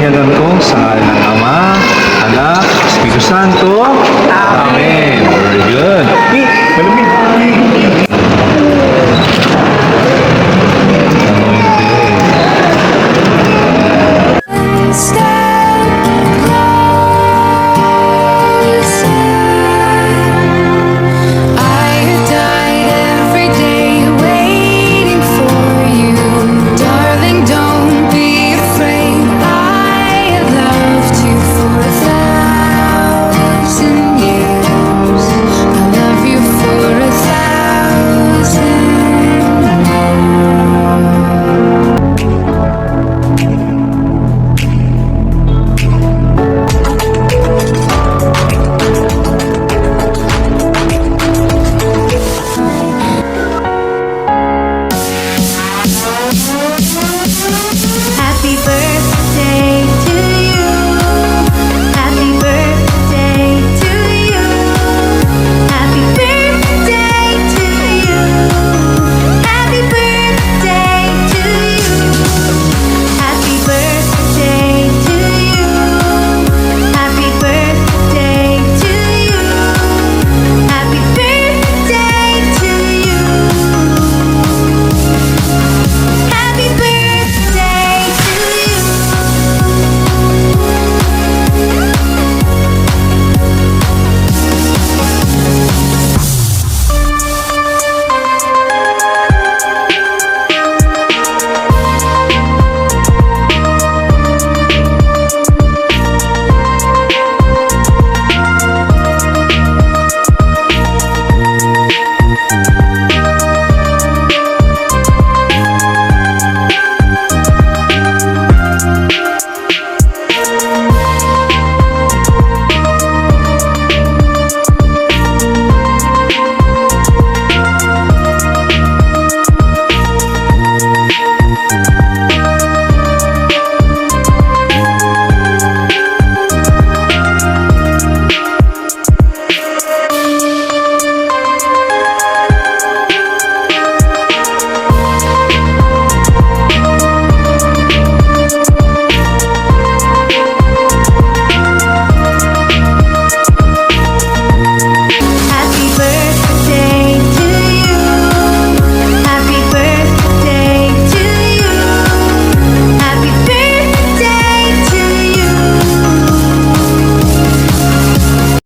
pinangalan ko sa ngalan ng Ama, Anak, Espiritu Santo. Amen. Very good. Malamig.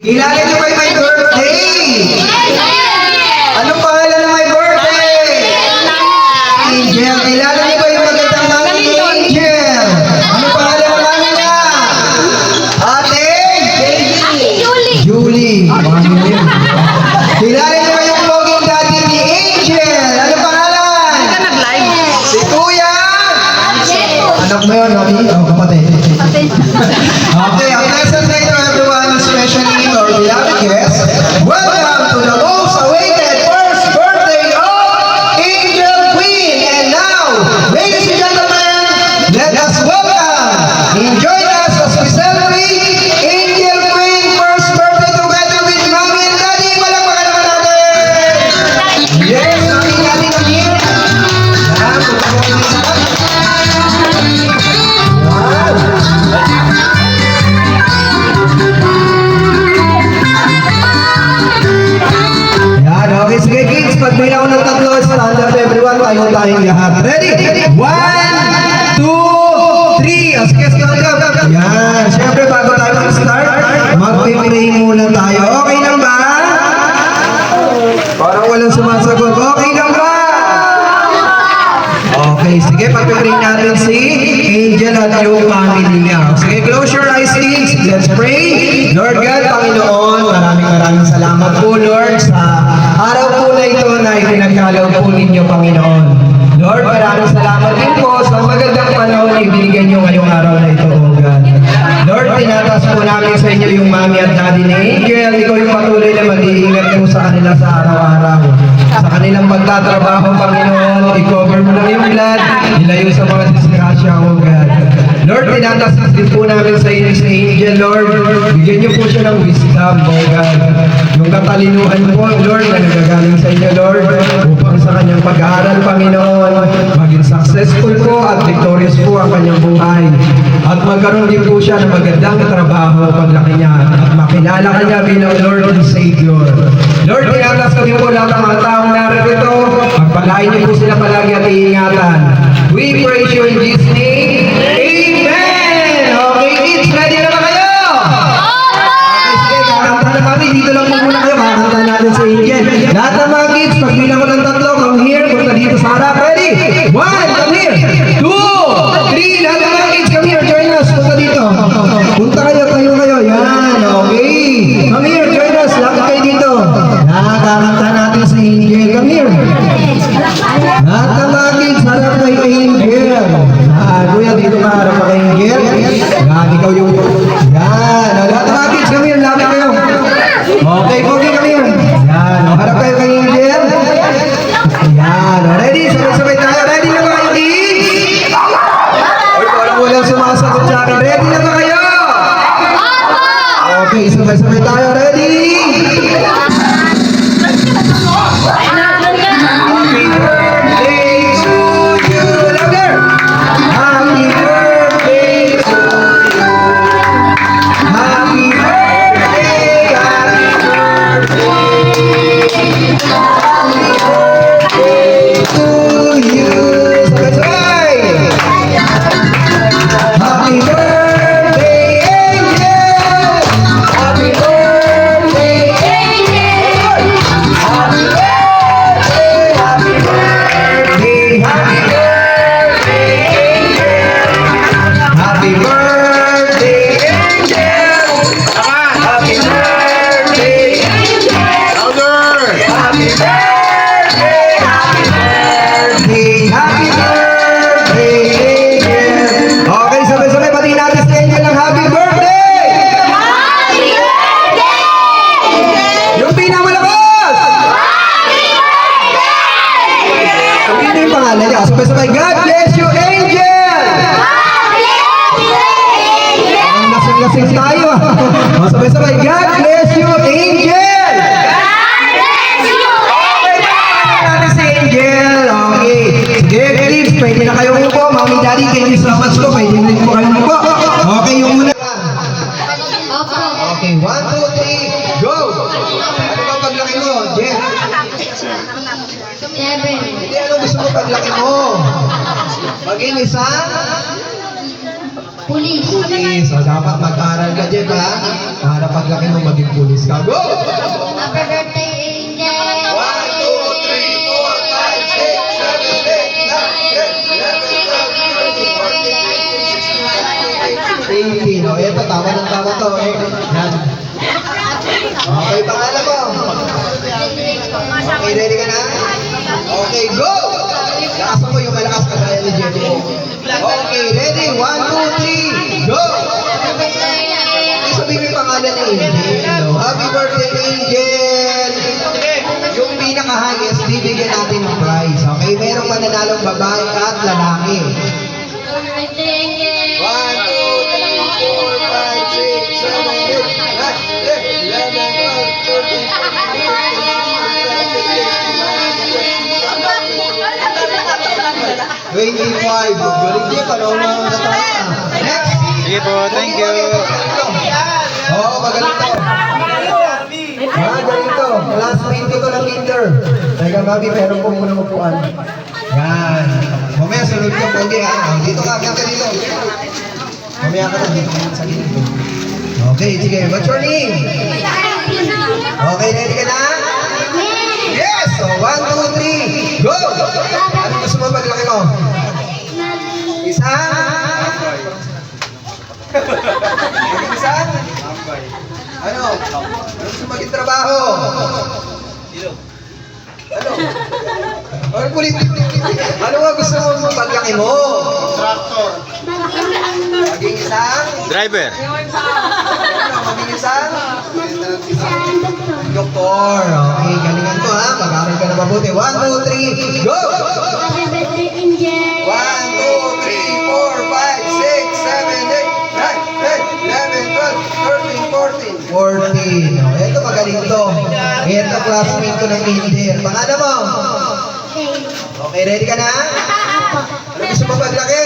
Kilala niyo ba yung my birthday? Anong pangalan ng my birthday? Angel. Kilala niyo ba yung magandang mami ni Angel? Anong pangalan ng mami niya? Ate? Julie. Mami niya. Kilala niyo ba yung vlogging daddy ni Angel? Anong pangalan? Si Kuya? Anak mo yun, mami? O, kapatid. Okay, a pleasant night to everyone, especially our beloved guests. Welcome to the most awaited first birthday of Angel Queen. And now, ladies and gentlemen, let us welcome, join us as we celebrate Angel Queen first birthday together with Mommy and Daddy. Palakpakan naman natin! Yes, Mommy and Daddy na here. Yan, pagkakunin nila. Okay, sige kids, pag may ako ng tatlo, stand up everyone, tayo tayong lahat. Ready? 1, 2, 3. Sige, stand up. Yan, syempre bago tayo mag-start, mag-pray muna tayo. Okay lang ba? Parang walang sumasagot. Okay lang ba? Okay, sige, pag-pray natin si Angel at yung family niya. Sige, close your eyes kids. Let's pray. Lord God, Panginoon, maraming salamat po Lord sa araw po na ito na itinagkalaw po ninyo, Panginoon. Lord, maraming salamat din po sa magandang panahon na ibinigay nyo ngayong araw na ito, O God. Lord, tinataas po namin sa inyo yung mami at daddy ni Angel. Ikaw yung patuloy na mag-iingat po sa kanila sa araw-araw. Sa kanilang pagtatrabaho, Panginoon, i-cover mo lang yung blood, ilayo sa mga disgrasya, O God. Lord, tinataas din po namin sa inyo si Angel, Lord. Bigyan niyo po siya ng wisdom, O God. Yung katalinuhan po, Lord, na nagagaling sa inyo, Lord, upang sa kanyang pag-aaral, Panginoon, maging successful po at victorious po ang kanyang buhay. at magkaroon din po siya ng magandang trabaho paglaki niya at makilala ka niya bilang Lord and Savior. Lord, tinatas ko din po lahat ng mga taong narito. Pagpalain niyo po sila palagi at iingatan. We praise you in Jesus' name. Amen! Okay, kids, ready na ba kayo? Okay, sige, kakanta na kami. Dito lang po muna kayo. Kakanta natin sa Angel. Lahat ng mga kids, pagbilang ko ng tatlo, come here, punta dito sa harap. Ready? 1, come here. 2, 3, lahat ng mga kids, come here, join us. Punta dito. Punta kayo, tayo kayo. Yan, okay. Come here, join us. Lahat kayo dito. Kakanta natin sa Angel. Come here. Lahat ng mga kids, harap kay Angel. Kuya, dito ka harap kay Angel. Yan, ikaw yung... Yan, lahat ng mga kids, come here, lapit kayo. Okay, Pogi, come here. Yan, harap kayo kay Angel. Yan, ready? Sabay-sabay tayo. Ready na ba kayo, kids? Uy, walang sumasagot sa akin. Ready na ba kayo? Okay, sabay-sabay tayo. Ready? Happy birthday to you. Louder. Happy birthday to you. Happy birthday, happy birthday. Happy birthday to you. Sabay-sabay. Happy birthday, Angel. Happy birthday, Angel. Happy birthday, happy birthday, happy birthday, Angel. Happy birthday, Angel. Happy birthday, Angel. Louder! Happy birthday, happy birthday, happy birthday, Angel. Okay, sabay-sabay pati natin si Angel ng happy birthday! Yung pinamalakas! Sabihin yung pangalan niya. Sabay-sabay, God bless you, Angel! Ang lasing-lasing tayo. O, sabay-sabay, God bless you, Angel! Okay, pakinggan natin si Angel. Okay. Sige, kids, pwede na kayo po. Mami, Daddy, thank you so much po. Pwede na po kayo po. Okay, yung muna. Okay, 1, 2, 3, go! Ano ba paglaki mo, Jen? Hindi, ano gusto mo paglaki mo? Maging isang Pulis. pulis. So, dapat mag-aral ka, Jen, ha? Para paglaki mo maging pulis ka. Go! Happy birthday, Angel. 1, 2, 3, 4, 5, 6, 7, 8, 9, 10, 11, 12, 13, 14, 15, 16, 17, 18, 19, 20, 21, 22, 23, 24, 25, 26, 27, 28, 29, 30. Okay, ito, tama ng to. Okay, pangalan mo. Okay, ready ka na? Okay, go! Lakasan mo yung malakas ka gaya ni Jenny. Okay, ready? 1, 2, 3, go! Sabihin mo yung pangalan ni Angel. Happy birthday, Angel! Yung pinaka-highest, bibigyan natin ng prize. Okay, merong mananalong babae at lalaki. Happy birthday, Angel. 1, 2, 3, 4, 5, 6, 7, 8, 9, 10, 11, 12, 13, 14, 15, 16, 17, 18, 19, 20, 25. Galing niya, panahon na ang natama. Next! Sige po, thank you. Oo, magaling to. Magaling to. Classmate ko to ng kinder. Teka, Mami, meron po muna upuan. Yan. Mamaya, sunod ka po. Hindi, ha? Dito ka, kaya ka dito. Mamaya ka lang, dito ka sa dito. Okay, sige. What's your name? Okay, ready ka na? Yes! So, 1, 2, 3, go! Ano gusto mo paglaki mo? Isa? Isa? Ano? Ano gusto maging trabaho? Ano? Ano kulit? Ano nga gusto mo paglaki mo? Tractor. Maging isang? Driver. Ano? Maging isang? Doktor. Okay, galingan to ha. Mag-aaral ka na mabuti. 1, 2, 3, go! Happy birthday, Angel. 1, 2, 3, 4, 5, 6, 7, 8, 9, 10, 11, 12, 13, 14. 14. Oh, ito magaling to. Ito classmate ko ng India. Pangalan mo? Okay, ready ka na? Ano gusto mo paglaki?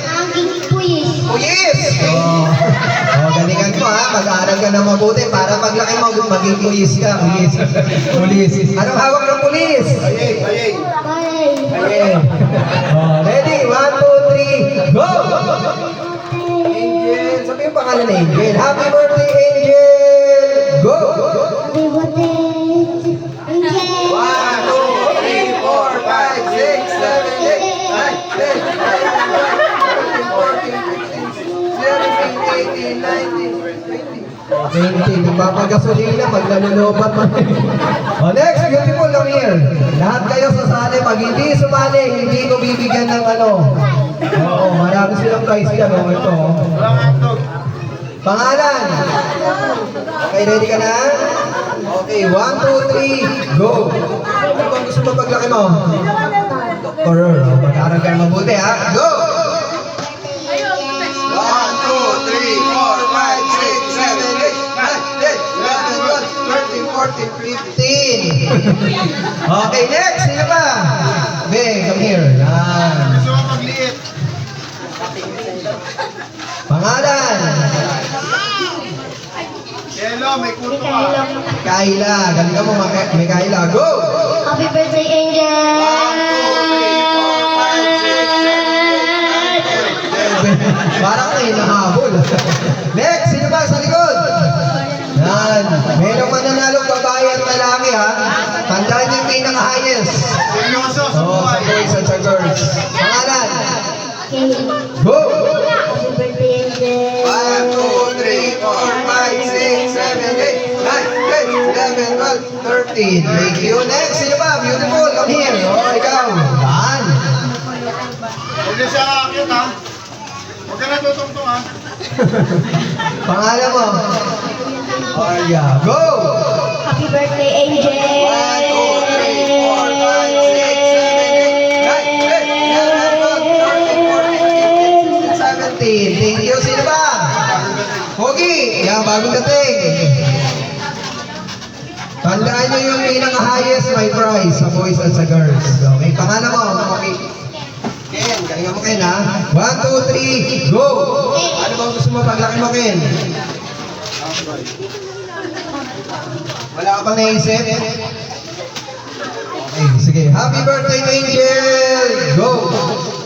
Ang pulis. Pulis! Mag-aaral ka na mabuti para paglaki mo, maging pulis ka. Pulis. Anong hawak ng pulis? Bye. Okay. Oh, ready? 1, 2, 3, go! Angel. Sabi yung pangalan na Angel. Happy birthday, Angel! Go! Happy birthday, Angel. 1, 2, 3, 4, 5, 6, 7, 8, 9, 10, 11, 12, 13, 14, 15, 16, 17, 18, 19, 20. Nagpapagasolina pag nanulobat man. O next, beautiful lang here. Lahat kayo sasali. Pag hindi sumali, hindi ko bibigyan ng ano. Oo, marami silang prize yan. O, ito. Pangalan. Okay, ready ka na? Okay, 1, 2, 3, go. Ano bang gusto mo paglaki mo? Doktor. Mag-aaral ka mabuti ha. Go! 1, 2, 3, 4, 5, 6, 7, 8, 9, 10, 11, 12, 13, 14, 15, 16, 17, 18, 19. Okay, next. Sino ba? Ben, come here. Yan. Gusto mo magliit? Pangalan. Yelo, may kuto ka. Kaila. Galing mo, may Kaila. Go! Happy birthday, Angel. 1, 2, 3, 4, 5, 6, 7, 8, 9, 10, 11. Parang may nahabol. Next, sino ba sa likod? Yan. Merong mananalong babae at lalaki ha. Tandaan niyo yung pinaka-highest. Seryoso, sa Oo, sa buhay. boys at sa girls. Pangalan. Okay. Go! Happy birthday, Angel. 1, 2, 3, 4, 5, 6, 7, 8, 9, 10, 11, 12, 13. Thank you. Next, sino ba? Beautiful. Come here. Oh, ikaw. Yan. Huwag na siya kakakit ha. Huwag ka na tutungtong ha. Pangalan mo? Arya. Go! Happy birthday, Angel. 1, 2, 3, 4, 5, 6, 7, 8, 9, 10, 11, 12, 13, 14, 15, 16, 17. Thank you. Sino ba? Pogi. Yan, bagong dating. Tandaan nyo yung pinaka-highest may prize sa boys at sa girls. Okay, pangalan mo? Okay. Ken, galingan mo Ken ha. 1, 2, 3, go! Ano bang gusto mo paglaki mo Ken? Wala ka bang naisip? Okay, sige. Happy birthday, Angel! Go!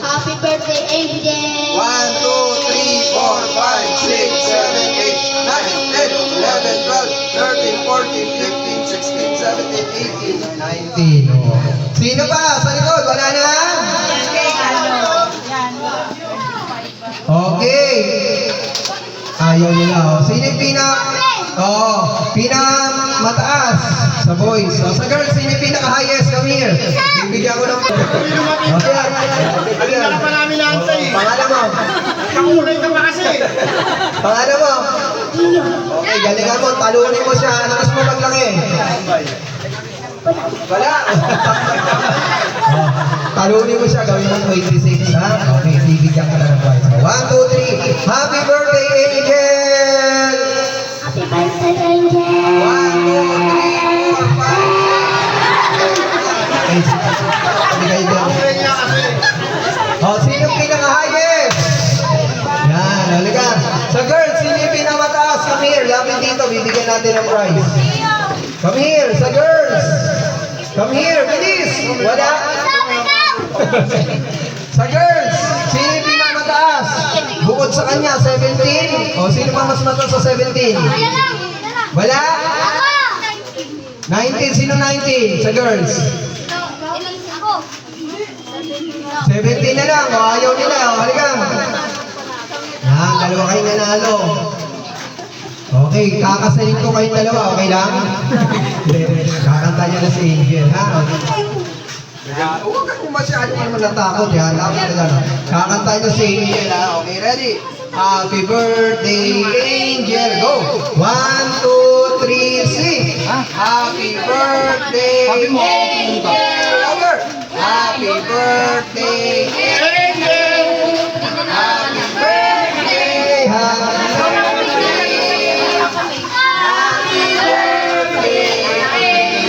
Happy birthday, Angel. 1, 2, 3, 4, 5, 6, 7, 8, 9, 10, 11, 12, 13, 14, 15, 16, 17, 18, 19. Oh. Sino pa? Sa likod? Wala na? Okay. Ayaw nila. Oh. Sino yung mataas sa boys? Oh, sa girls, sino yung pinaka-highest? Come here. Bibigyan ko ng... Okay. Kanina ka pa namin naantay eh. Pangalan mo? Nakulay ka pa kasi. Pangalan mo? Okay, galingan mo. Talunin mo siya. Ano gusto mo maglaki? Wala. Talunin mo siya. Gawin mo 26, ha? Okay, bibigyan ka na ng prize. 1, 2, 3. Happy birthday, Angel! Happy birthday, Angel. 1, 2, 3, 4, 5. Sabi kayo dyan. Kulay niya kasi. Oh, sino yung pinaka-highest? Yan, halika. Sa girls, sino yung pinamataas? Come here, lapit dito, bibigyan natin ng prize. Come here, sa girls. Come here, bilis. Wala. Sa girls, sino yung pinamataas? Bukod sa kanya, 17. O, sino pa mas mataas sa 17? Wala? 19, sino 19? Sa girls. 17 na lang, o ayaw nila, o halika. Yan, dalawa kayong nanalo. Okay, kakasalin ko kayong dalawa, okay lang? Kakanta niya na si Angel, ha? Huwag kang masyado naman natakot, yan. Lapit ka lang. Kakanta niya si Angel, ha? Okay, ready? Happy birthday, Angel. Go! 1, 2, 3, sing! Happy birthday, Angel! Happy birthday, Angel! Happy birthday, happy birthday! Happy birthday,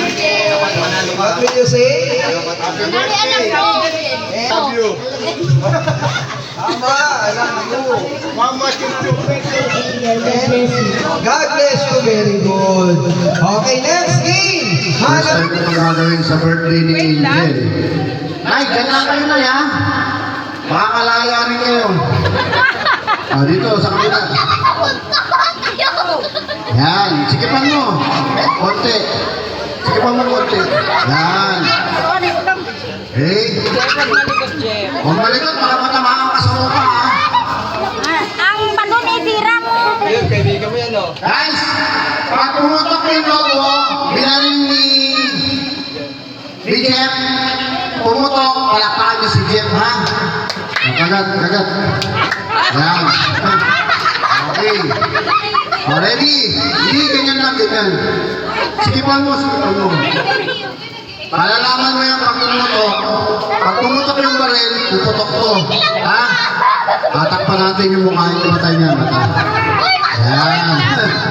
Angel! What will you say? Happy birthday. Love you. Mama, I love you. Mama, Angel, God bless you. God bless you. Very good. Okay, next game. First time ko ito gagawin sa birthday ni Angel. Nay, dyan lang kayo na ya. Makakalaya rin kayo. Dito, sa kanila. Yan, sikipan mo. Konti. Sikipan mo konti. Yan. Hey. Kung malikot, baka matamaan ka sa mukha, ha? Ang balon itira mo. Guys, pag pumutok yung logo, binaling ni Jeff, pumutok, palakpakan niyo si Jeff, ha? Kagat, kagat. Yan. Okay. Ready? Hindi, ganyan lang, ganyan. Sikipan mo, sikipan mo. Palalaman mo yung pag pumutok. Pag pumutok yung baril, puputok to. Ha? Tatakpan natin yung mukha yung matay niya. Yan.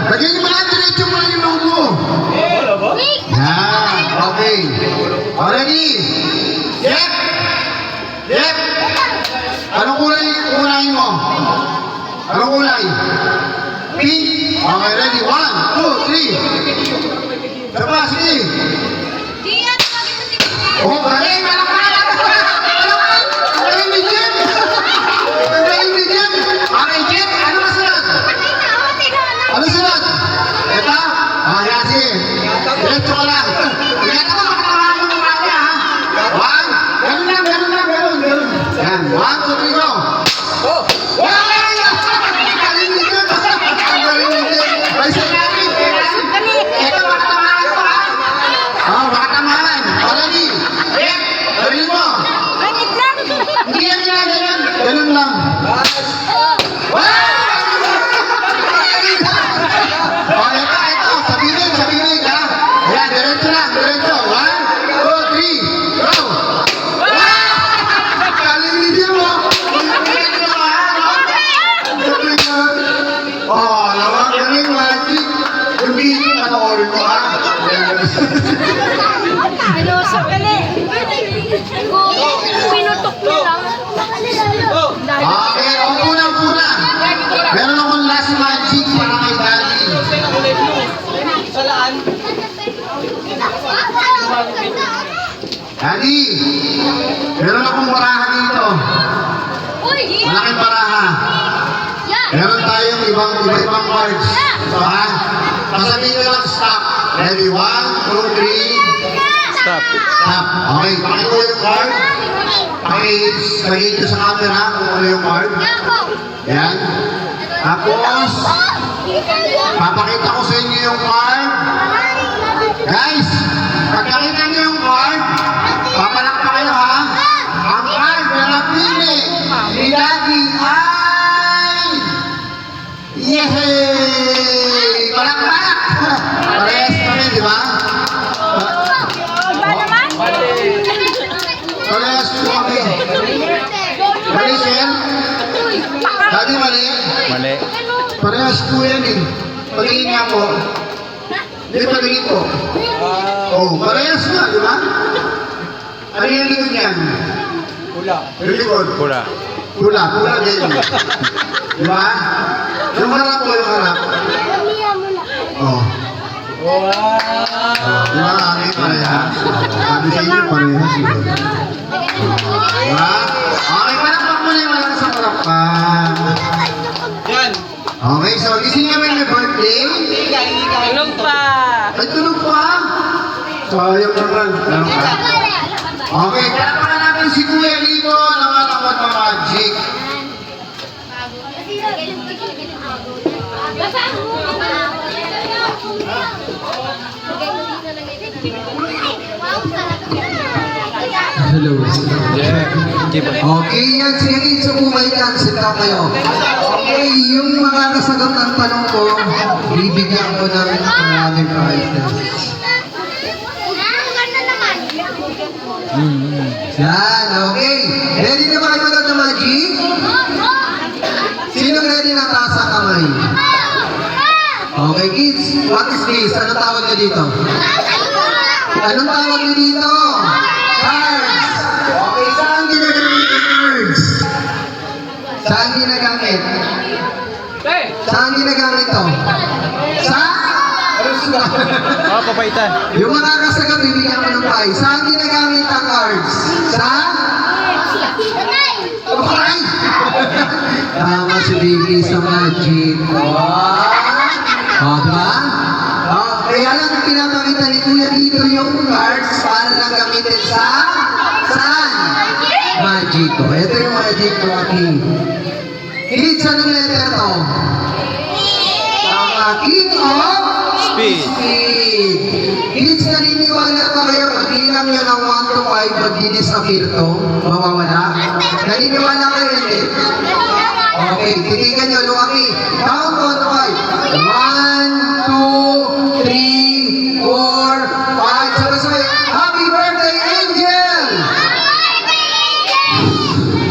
Lagyan niyo mga diretso mo lang yung logo. Yan. Okay. Ready? Jeff! Jeff! Anong kulay unahin mo? Anong kulay? Pink? Okay, ready? 1, 2, 3. Saba, sige. Oh, galing! Malakpakan! Galing ni Jeff! Galing ni Jeff! Okay, Jeff, ano masunod? Ano sunod? Ito? Yan, sige. Diretso ka lang. Tingnan mo, makatamaan mo mukha niya, ha? 1, ganun lang, ganun lang, ganun, ganun. Yan, 1, 2, 3, go! Galing ni Jeff! Galing ni Jeff! May sinabi! Ito, makatamaan ko, ha? Makatamaan. Already. Jeff, galing mo. Langit lang. Hindi yan lang, ganun. Ganun lang. Ito. Sabihin, ha? Ayan, diretso lang, diretso. 1, 2, 3, go! Galing ni Jeff, mo. Naman, galing, magic. Yung video, panoorin mo, ha? Ano sa kali? Pinutok mo lang. Okay, una. Meron akong last magic para kay Daddy. Daddy, meron akong baraha dito. Malaking baraha. Meron tayong iba-ibang cards. So, ha? Pasabihin ko lang stop. Ready? 1, 2, 3. Stop. Stop. Okay, pakita yung card. Pakita sa camera kung ano yung card. Yan. Tapos, papakita ko sa inyo yung card. Guys, pagkakita nyo yung card, papalakpa kayo, ha? Ang card na napili ni Daddy ay... Yehey! Palakpak! Parehas kami, di ba? Ba naman? Parehas po kami. Mali, sir? Daddy, mali? Mali. Parehas po yan, eh. Patingin nga po. Hindi, patingin po. Oh, parehas nga, di ba? Ano yung likod niyan? Pula. Yung likod? Pula. Pula din. Di ba? Yung harap po, yung harap. Oh. Di ba, kami parehas? Sabi sa inyo, parehas. Di ba? Okay, palakpak mo na yung malakas sa palakpak. Okay, so gising namin may birthday. Tulog pa. Ay, tulog pa? Sayang naman. Okay, palakpakan natin si Kuya Lino naman ang magmamagic. Hello. Okay, yan. Sige, so bumalikan. Sita kayo. Okay, yung mga kasagot ng tanong ko, bibigyan ko ng maraming prizes. Yan, okay. Ready na ba kayo magandang na magic? Sino ready na taas ang kamay? Okay, kids. What is this? Anong tawag nyo dito? Anong tawag nyo dito? Cards. Okay, saan ginagamit yung cards? Saan ginagamit? Saan ginagamit to? Sa? Papaitan. Yung makakasagot, bibigyan ko ng prize. Saan ginagamit ang cards? Sa? Okay! Tama si Baby sa magic. Diba? Kaya lang pinapakita ni Kuya dito yung cards para lang gamitin sa saan? Magic. Ito yung magic ko, King. Kids, anong letter to? Tama, King of Speed. Speed. Kids, naniniwala ba kayo pag ilang nyo ng 1 to 5 magdi-disappear to? Mawawala? Naniniwala kayo hindi? Okay, titigan nyo, lumaki. Count 1 to 5. 1, 2, 3, 4, 5. Sabay-sabay. Happy birthday, Angel!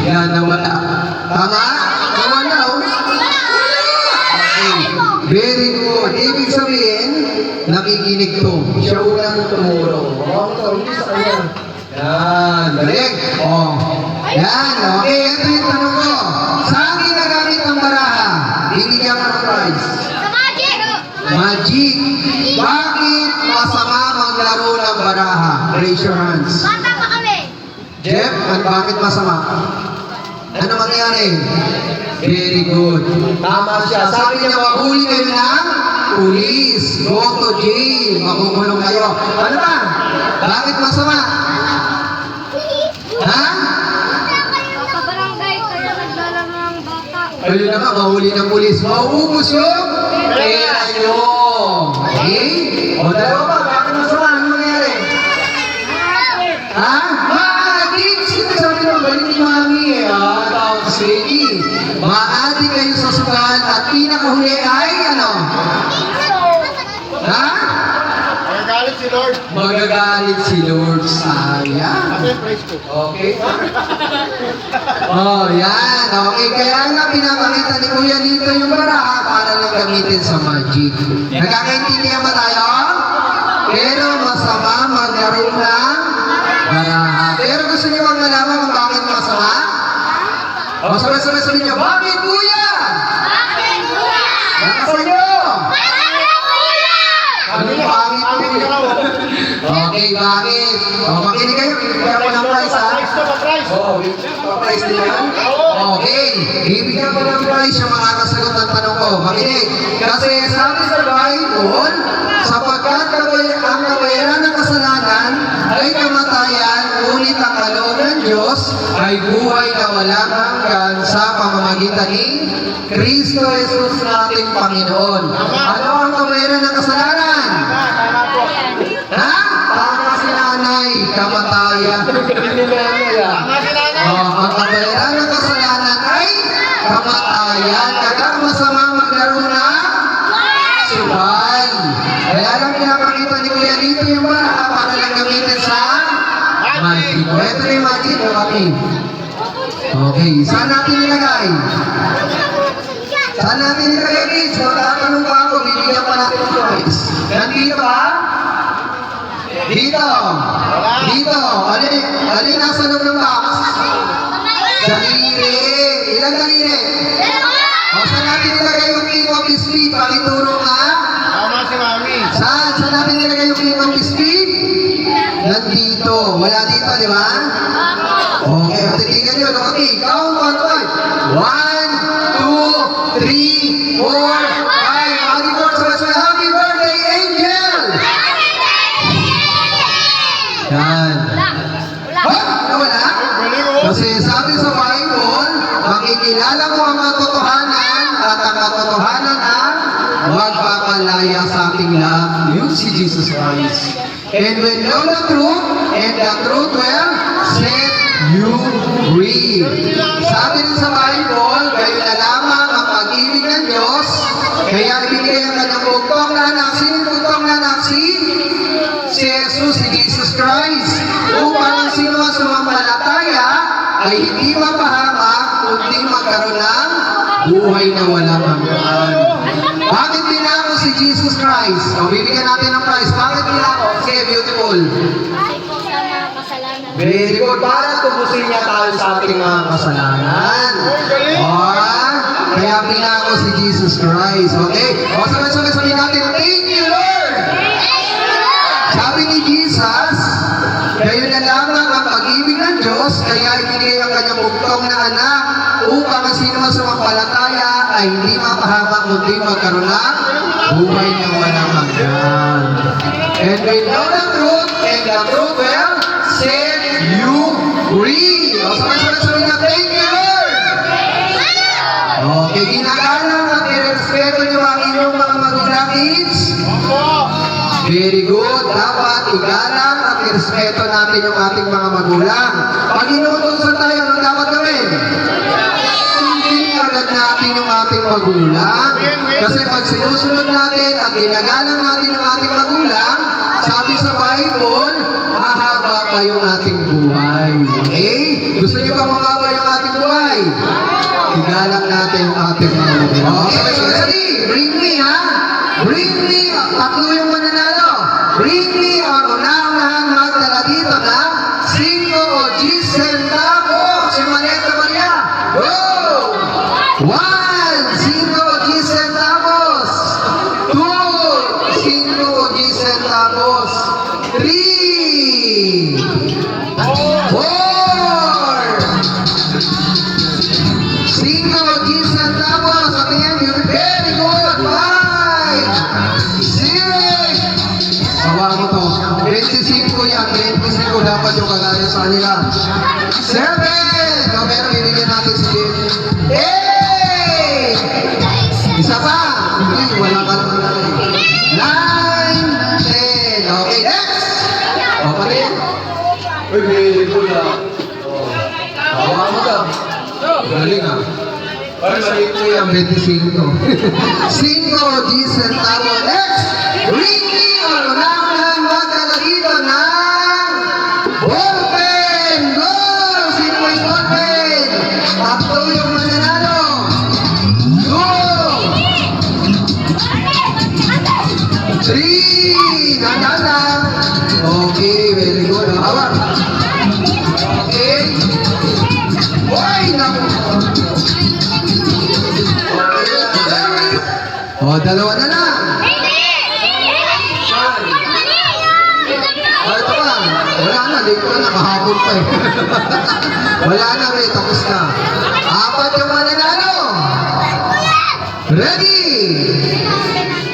Yan, nawala. Tama? Nawala, oh. Okay. Very good. Ibig sabihin, nakikinig to. Siya unang tumuro. Hindi sa kanya. Yan, galing. Yan, okay. Ito yung tanong ko. Saan ginagamit ang baraha? Binigyan ko ng prize. Magic. Bakit masama maglaro ng baraha? Raise your hands. Jeff, bakit masama? Ano mangyari? Very good. Tama siya. Sabi niya, mahuli kayo ng pulis. Go to jail. Makukulong kayo. Ano ba? Bakit masama? Ha? Ayun na nga, mahuli ng pulis. Mauubos yung pera nyo. Okay? O, dalawa pa. Bakit masama? Ano mangyari? Ha? Maadik! Sinasabi ng galing ni Mami eh. Tawag si Lady. Maadik kayo sa sugal at pinakahuli ay ano? Ha? Magagalit si Lord. Magagalit si Lord. Sayang. Okay? Yan. Okay. Kaya nga pinapakita ni Kuya dito yung baraha para lang gamitin sa magic. Nagkakaintindihan ba tayo? Pero masama maglaro ng baraha. Pero gusto niyo bang malaman kung bakit masama? O, sabay-sabay niyo, bakit Kuya? Nakasan niyo? Anong bakit Kuya? Okay, bakit? O, makinig kayo. Bibigyan ko ng prize, ha? Oo, prize din yan? Okay, bibigyan ko ng prize yung makakasagot ng tanong ko. Makinig. Kasi sabi sa Bible, sapagkat ang kabayaran ng kasalanan ay kamatayan, ngunit ang kaloob ng Diyos ay buhay na walang hanggan sa pamamagitan ni Kristo Jesus nating Panginoon. Ano ang kabayaran ng kasalanan? Ha? Tama si nanay, kamatayan. Ang kabayaran ng kasalanan ay kamatayan. Kaya masama maglaro na sugal. Kaya lang pinapakita ni Kuya dito yung baraha para lang gamitin sa magic. Ito na yung magic, okay. Okay, saan natin nilagay? Saan natin nilagay, kids? Magtatanong pa ako, bibigyan pa natin ng choice. Nandito ba? Dito. Dito. Alin nasa loob ng box? Daliri. Ilang daliri? O, saan natin nilagay yung king of the speed? Pakituro nga. Tama si Mami. Saan natin nilagay yung king of the speed? Nandito. Wala dito, di ba? Okay, titigan nyo. Okay, count 1, 2, 3, 4, 5. Happy birthday, happy birthday, Angel! Yan. Wala? Kasi sabi sa Bible, makikilala mo ang katotohanan at ang katotohanan ang magpapalaya sa ating lahat. Yun si Jesus Christ. And when you know the truth, and the truth will set you free. Sabi rin sa Bible, kayo na lamang ang pag-ibig ng Diyos, kaya ibigay ang kanyang bugtong na anak. Sino bugtong na anak? Si Jesus, si Jesus Christ. Upang ang sino ang sumampalataya ay hindi mapahamak, kundi magkaroon ng buhay na walang hanggan. Bakit pinako si Jesus Christ? O, bibigyan natin ng prize. Bakit pinako? Sige, beautiful. Very good. Para tubusin niya tayo sa ating mga kasalanan. Kaya pinako si Jesus Christ. Okay? O, sabay-sabay sabihin natin, thank you, Lord! Sabi ni Jesus, kayo na lamang ang pag-ibig ng Diyos, kaya ibigay ang kanyang bugtong na anak upang ang sino man sumampalataya ay hindi mapahama kundi magkaroon ng buhay na walang hanggan. And we know the truth, and the truth will set you free. O, sabay-sabay sabihin na, thank you, Lord! Okay, ginagalang at irespeto niyo ang inyong mga magulang kids. Very good. Dapat igalang at irespeto natin yung ating mga magulang. Pag inuutosan tayo, ano dapat gawin? Sundin agad natin yung ating magulang. Kasi pag sinusunod natin at ginagalang natin yung ating magulang, sabi sa Bible, mahaba pa yung ating buhay. Okay? Gusto niyo ba mahaba yung ating buhay? Igalang natin yung ating mga magulang. Okay, bring me, ha? Bring me. Tatlo yung mananalo. Bring me ang unang-unahang magdala dito na 5 o 10 centavos. Si Marieta Maria. Go! 1, 5 o 10 centavos. 2, 5 o 10 centavos. 3, 4, 5 o 10 centavos. Sabi niya, very good. 5, 6. Sawa mo to. 25 yan. 25 dapat yung kagaya sa kanila. 7. O, pero bibigyan natin si Jim. 8. Isa pa. Hindi, wala ka naman. 9, 10. Okay, next. O, pare. Uy, very good ah. Sawa mo to. Galing ah. Ay, maliit ko yan, 25. 5 o 10 centavos. Next! Bring me ang unang magdala dito ng ballpen! Go! Sino may ballpen? Tatlo yung mananalo. Go! 3! Nandala. Okay, very good. Hawak. Okay. Uy, naku. O, dalawa na lang. O, ito pa. Wala na, late ko na, kahapon pa eh. Wala na, may tapos na. 4 yung mananalo. Ready?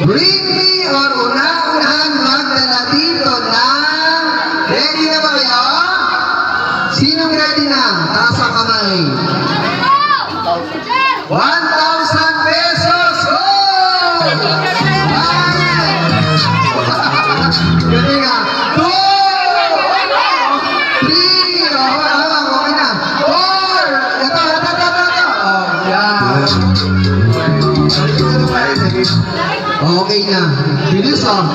Bring me or una-unahan magdala dito na. Ready na ba kayo? Sinong ready na? Taas ang kamay. 1,000 pesos! Go! Galing nga. 2! 3! Okay na. 4! Ito. Oh, yan. Okay na. Bilis ah.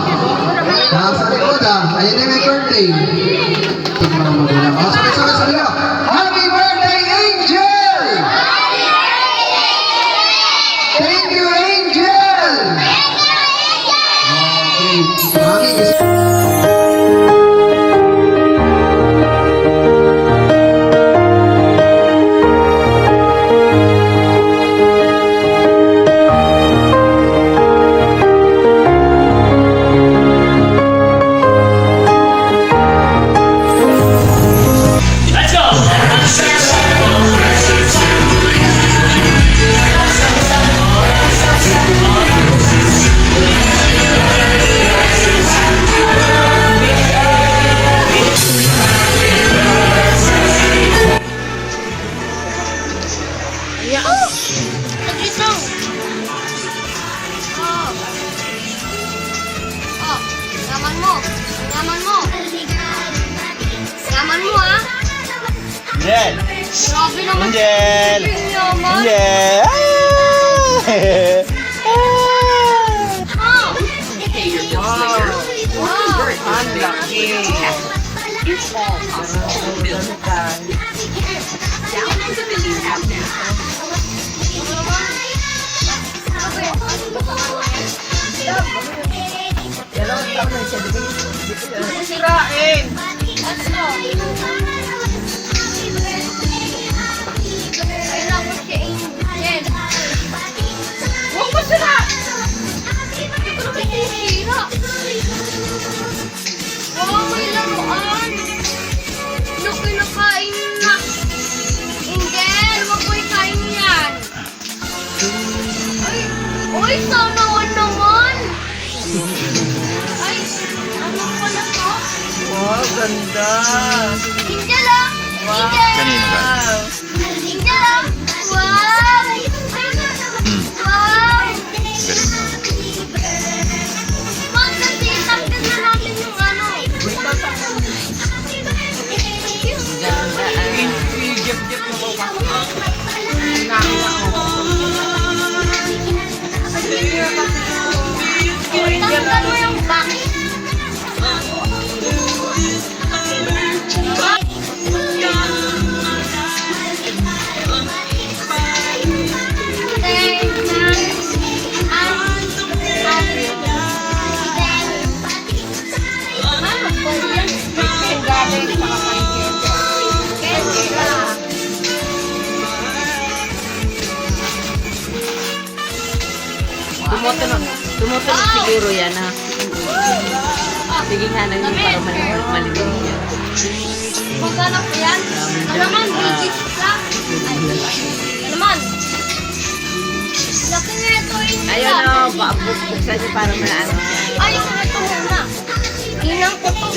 Nasa likod ah. Ayan na may curtain. Ito mga magulang. O, sabay-sabay sa likod. Happy birthday, Angel! Thank you, Angel! Okay. Mami, Yaman mo ah. Angel! Grabe naman. Angel! Yung yaman. Angel! Ang laki. Sisirain. Uy, sana all naman. Ay, ano pala to? Wow, ganda. Angel lang. Angel. Kanino ba? Angel lang. Wow. Wow. Mag, kasi tanggal na natin yung ano. Tanggal mo yung back. Tumutunog siguro yan, ha? Sige nga nang yung para malimit yan. Magkano po yan? Alaman, bigit lang. Alaman. Laki nga ito yun. Ayun o, buksan niyo para maano siya. Ayaw ko ito muna. Inang ko to.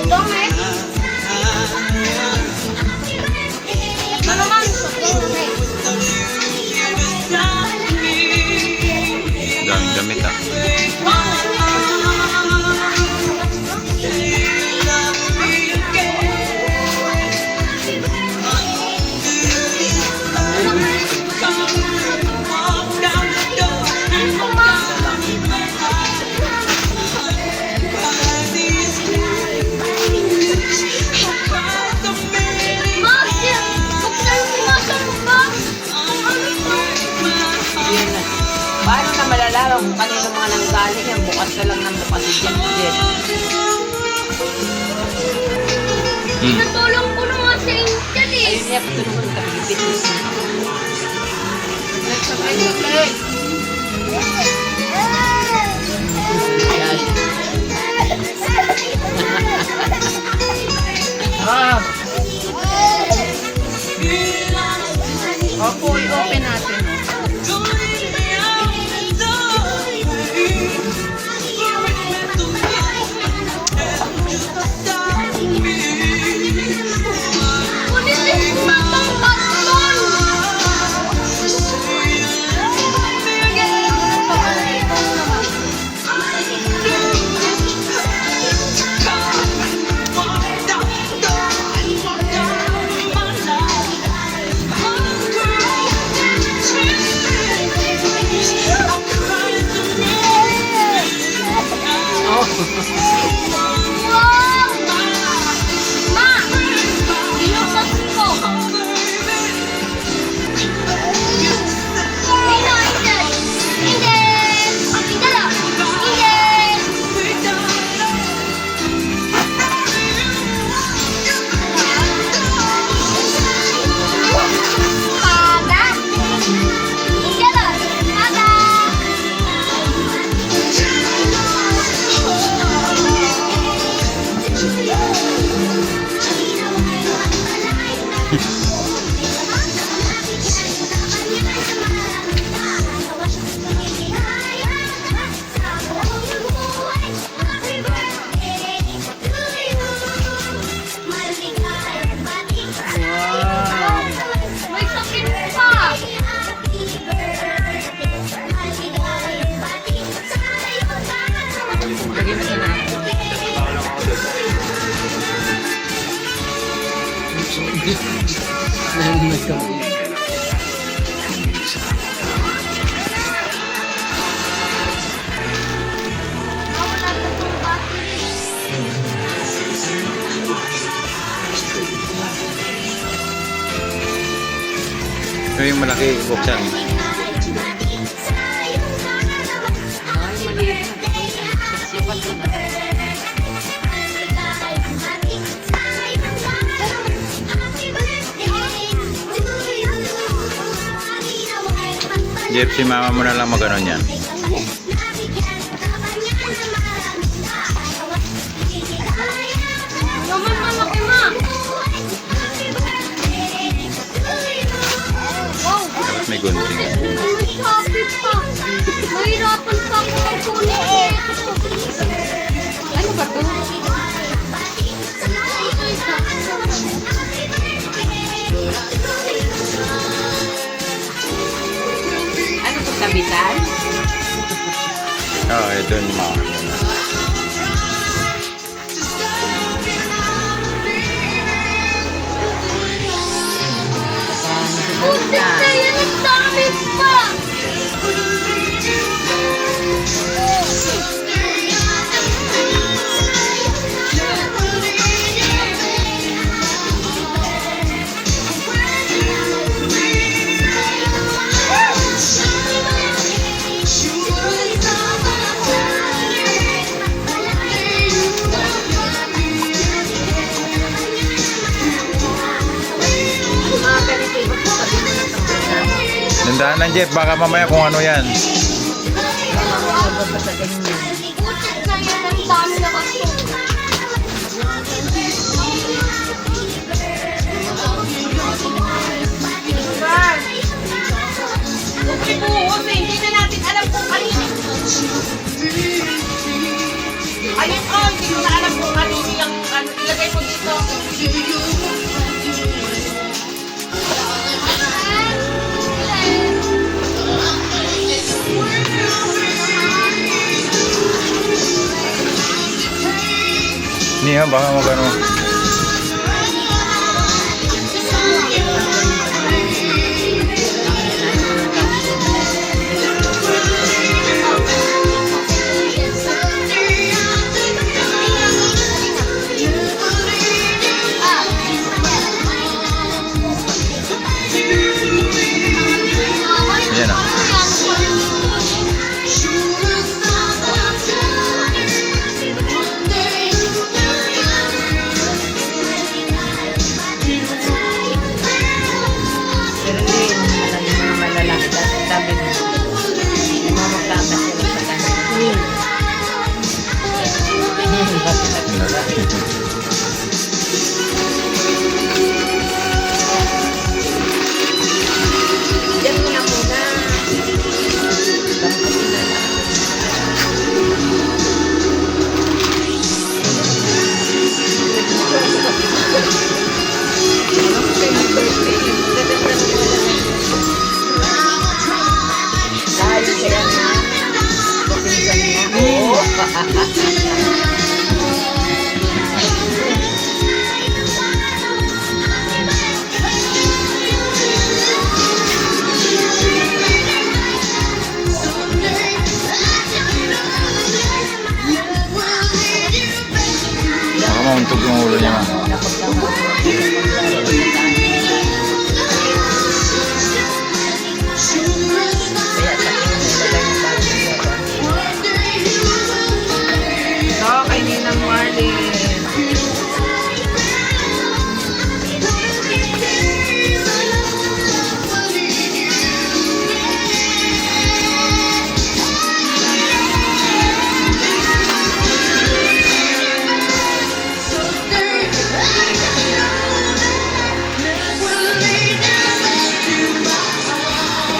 Dami. Alaman, dami. Daming damit ah. Paano na malalaman kung kanino mga nanggaling yan? Bukas na lang ng bukas si Jen. Tinutulong ko naman sa Angel eh. Ayun niya, patulungan ng kapilipit. Yan. Opo, i-open natin. Kunin din matang baton. Wow! Ma! Binuksan ko. Ayun, Angel. Angel! Angel ah! Angel! Pada! Angel ah! Pada! May sakit pa! Lagyan na natin. Wala na itong battery. Ito yung malaki, buksan. Ay, maliit na. Sipat na. Jeff, si mama mo na lang magano niyan. Naman malaki ma! Wow! May gunting. May Shopee pa. Mahirapan pa ako magkunin. Ano ba to? Ano to, kabitan? Oo, ito yung mga. Buti na yan, ang dami pa. Mga ganito, iba po sabi mo ng kabitan. Nandahanan, Jeff. Baka mamaya kung ano yan. Basta ganyan. Buti na yan, ang dami na kasi. Buhos eh, hindi na natin alam kung kanino. Ayun oh, hindi ko na alam kung kanino yung ano, ilagay mo dito. Niya, baka magano. Yan ah. Pero hindi, yung mga malalaki dati sabi na, mamagkama sila sa kanila. Diyan mo na muna. Damputin na lang. Happy birthday. Gaganda mo pala. Dahil kaya na, kapinsan mo. Baka mauntog yung ulo niya. Kay Ninang Marlene.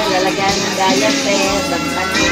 Lalagyan ng gayat eh, dampan eh.